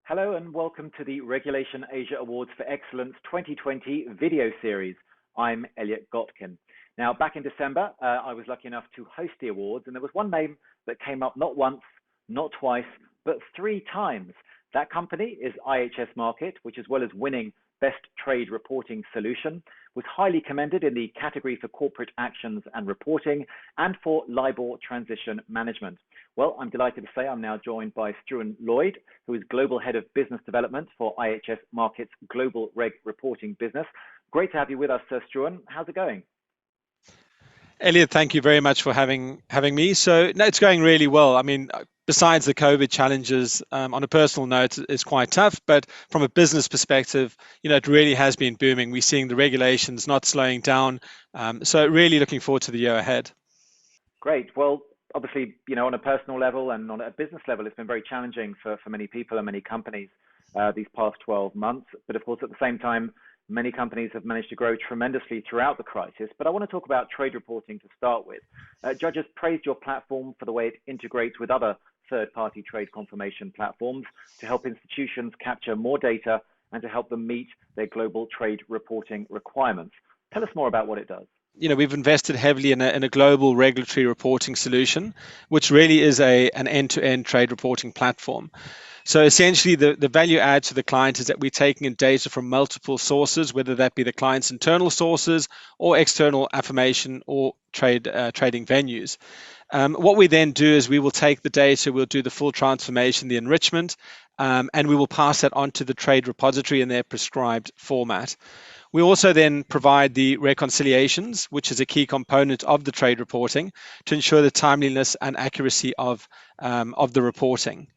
Hello and welcome to the Regulation Asia Awards for Excellence 2020 video series. I'm Elliot Gotkin. Now, back in December, I was lucky enough to host the awards, and there was one name that came up not once, not twice, but 3 times. That company is IHS Markit, which, as well as winning Best Trade Reporting Solution, was highly commended in the category for corporate actions and reporting and for LIBOR transition management. Well, I'm delighted to say I'm now joined by Struan Lloyd, who is Global Head of Business Development for IHS Markit's Global Reg Reporting business. Great to have you with us, Struan. How's it going? Elliot, thank you very much for having me. So, no, it's going really well. I mean, besides the COVID challenges, on a personal note, it's quite tough. But from a business perspective, it really has been booming. We're seeing the regulations not slowing down. So, really looking forward to the year ahead. Great. Well, obviously, on a personal level and on a business level, it's been very challenging for many people and many companies these past 12 months. But of course, at the same time, many companies have managed to grow tremendously throughout the crisis. But I want to talk about trade reporting to start with. Judges praised your platform for the way it integrates with other third-party trade confirmation platforms to help institutions capture more data and to help them meet their global trade reporting requirements. Tell us more about what it does. We've invested heavily in a global regulatory reporting solution, which really is an end-to-end trade reporting platform. So essentially, the value add to the client is that we're taking in data from multiple sources, whether that be the client's internal sources or external affirmation or trading venues. What we then do is we will take the data, we'll do the full transformation, the enrichment, and we will pass that on to the trade repository in their prescribed format. We also then provide the reconciliations, which is a key component of the trade reporting, to ensure the timeliness and accuracy of the reporting.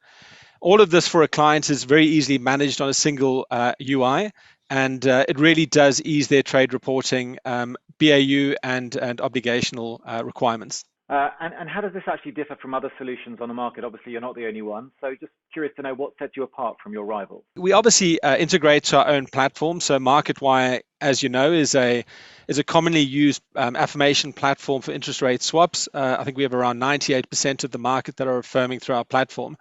All of this for a client is very easily managed on a single UI, and it really does ease their trade reporting BAU and obligational requirements. And how does this actually differ from other solutions on the market? Obviously, you're not the only one. So just curious to know what sets you apart from your rivals. We obviously integrate to our own platform. So MarketWire, as you know, is a commonly used affirmation platform for interest rate swaps. I think we have around 98% of the market that are affirming through our platform.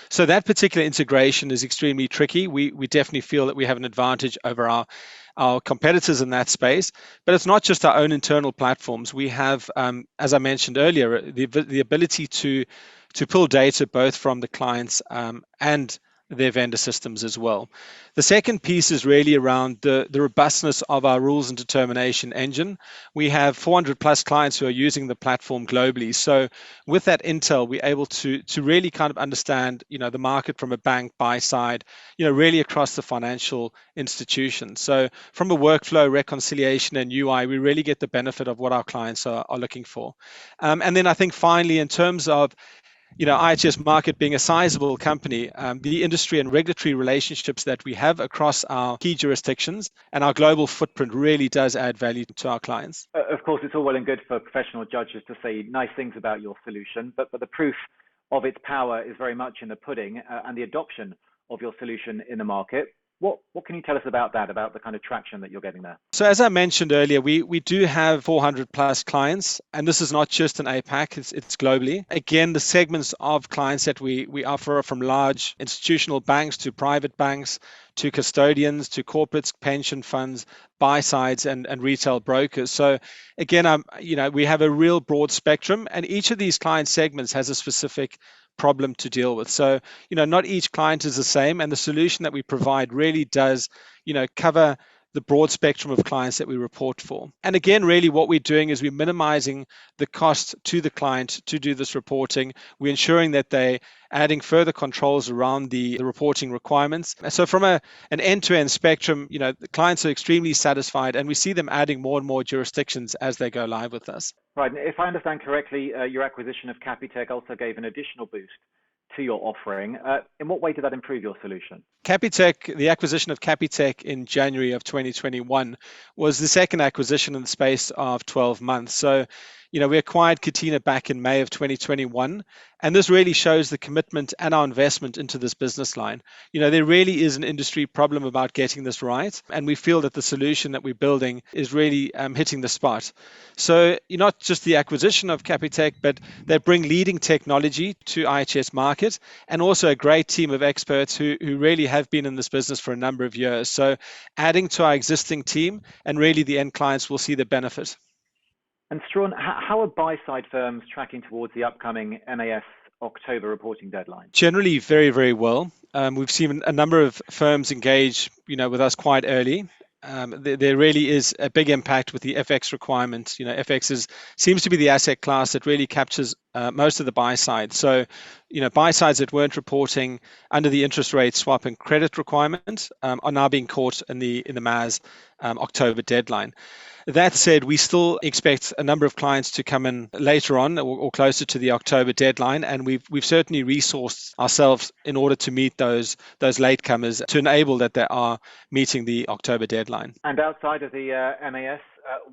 So that particular integration is extremely tricky. We definitely feel that we have an advantage over our competitors in that space, but it's not just our own internal platforms. We have, as I mentioned earlier, the ability to pull data both from the clients and their vendor systems as well. The second piece is really around the robustness of our rules and determination engine. We have 400 plus clients who are using the platform globally. So with that intel, we're able to really kind of understand, the market from a bank buy side, really across the financial institution. So from a workflow, reconciliation and UI, we really get the benefit of what our clients are looking for. And then I think finally, in terms of IHS Markit being a sizable company, the industry and regulatory relationships that we have across our key jurisdictions and our global footprint really does add value to our clients. Of course, it's all well and good for professional judges to say nice things about your solution, but the proof of its power is very much in the pudding and the adoption of your solution in the market. What can you tell us about that, about the kind of traction that you're getting there? So as I mentioned earlier, we do have 400 plus clients, and this is not just an APAC, it's globally. Again, the segments of clients that we offer are from large institutional banks to private banks, to custodians, to corporates, pension funds, buy sides and retail brokers. So again, we have a real broad spectrum, and each of these client segments has a specific problem to deal with. So, not each client is the same, and the solution that we provide really does, cover the broad spectrum of clients that we report for. And again, really what we're doing is we're minimizing the cost to the client to do this reporting. We're ensuring that they're adding further controls around the reporting requirements. So from an end-to-end spectrum, the clients are extremely satisfied, and we see them adding more and more jurisdictions as they go live with us. Right. If I understand correctly, your acquisition of Capitec also gave an additional boost to your offering. In what way did that improve your solution? Capitec, the acquisition of Capitec in January of 2021 was the second acquisition in the space of 12 months. So, We acquired Katina back in May of 2021, and this really shows the commitment and our investment into this business line. There really is an industry problem about getting this right, and we feel that the solution that we're building is really hitting the spot. So, not just the acquisition of Capitec, but they bring leading technology to IHS Markit, and also a great team of experts who really have been in this business for a number of years. So, adding to our existing team, and really the end clients will see the benefit. And Struan, how are buy-side firms tracking towards the upcoming MAS October reporting deadline? Generally, very, very well. We've seen a number of firms engage, with us quite early. There really is a big impact with the FX requirement. FX seems to be the asset class that really captures most of the buy side. So, buy sides that weren't reporting under the interest rate swap and credit requirement are now being caught in the MAS October deadline. That said, we still expect a number of clients to come in later on or closer to the October deadline, and we've certainly resourced ourselves in order to meet those latecomers to enable that they are meeting the October deadline. And outside of the MAS,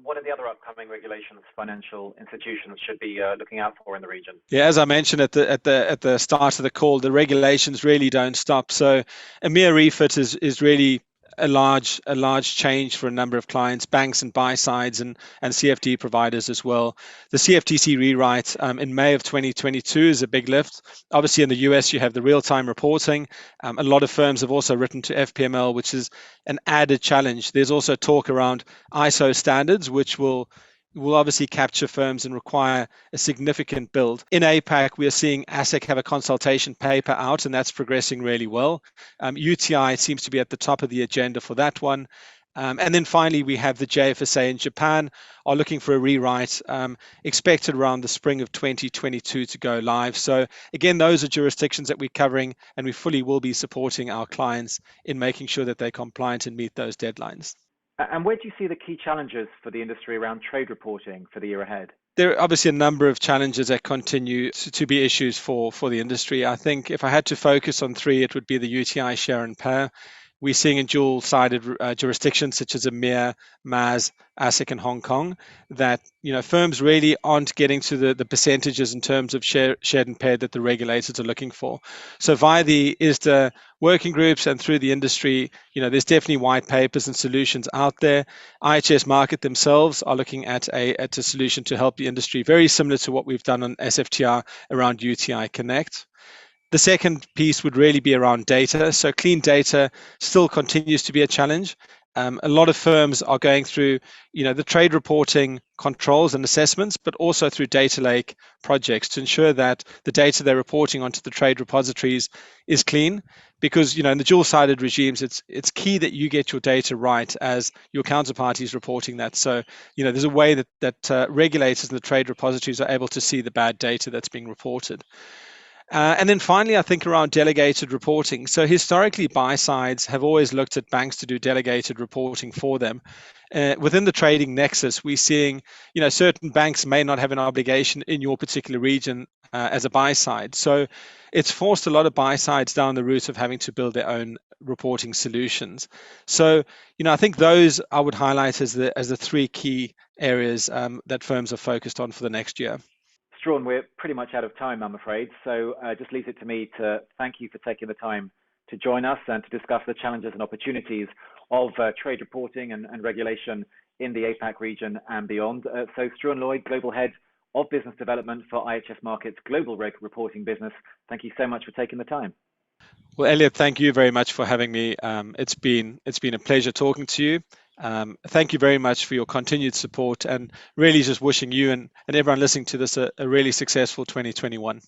what are the other upcoming regulations financial institutions should be looking out for in the region? Yeah, as I mentioned at the start of the call, the regulations really don't stop. So EMIR refit is really a large change for a number of clients, banks and buy sides and CFD providers as well. The CFTC rewrite in May of 2022 is a big lift. Obviously, in the US, you have the real-time reporting. A lot of firms have also written to FPML, which is an added challenge. There's also talk around ISO standards, which will obviously capture firms and require a significant build. In APAC, we are seeing ASIC have a consultation paper out, and that's progressing really well. UTI seems to be at the top of the agenda for that one. And then finally, we have the JFSA in Japan are looking for a rewrite expected around the spring of 2022 to go live. So again, those are jurisdictions that we're covering, and we fully will be supporting our clients in making sure that they're compliant and meet those deadlines. And where do you see the key challenges for the industry around trade reporting for the year ahead? There are obviously a number of challenges that continue to be issues for the industry. I think if I had to focus on three, it would be the UTI share and pair. We're seeing in dual-sided jurisdictions such as EMIR, MAS, ASIC, and Hong Kong that firms really aren't getting to the percentages in terms of shared and paired that the regulators are looking for. So via the ISDA working groups and through the industry, there's definitely white papers and solutions out there. IHS Markit themselves are looking at a solution to help the industry, very similar to what we've done on SFTR around UTI Connect. The second piece would really be around data. So clean data still continues to be a challenge. A lot of firms are going through, the trade reporting controls and assessments, but also through data lake projects to ensure that the data they're reporting onto the trade repositories is clean. Because in the dual-sided regimes, it's key that you get your data right as your counterparty is reporting that. So there's a way that regulators and the trade repositories are able to see the bad data that's being reported. And then finally, I think around delegated reporting. So historically, buy sides have always looked at banks to do delegated reporting for them. Within the trading nexus, we're seeing, certain banks may not have an obligation in your particular region as a buy side. So it's forced a lot of buy sides down the route of having to build their own reporting solutions. So, I think those I would highlight as the three key areas that firms are focused on for the next year. Struan, we're pretty much out of time, I'm afraid. So just leaves it to me to thank you for taking the time to join us and to discuss the challenges and opportunities of trade reporting and regulation in the APAC region and beyond. So Struan Lloyd, Global Head of Business Development for IHS Markit's Global Reg Reporting business. Thank you so much for taking the time. Well, Elliot, thank you very much for having me. It's been a pleasure talking to you. Thank you very much for your continued support, and really just wishing you and everyone listening to this a really successful 2021.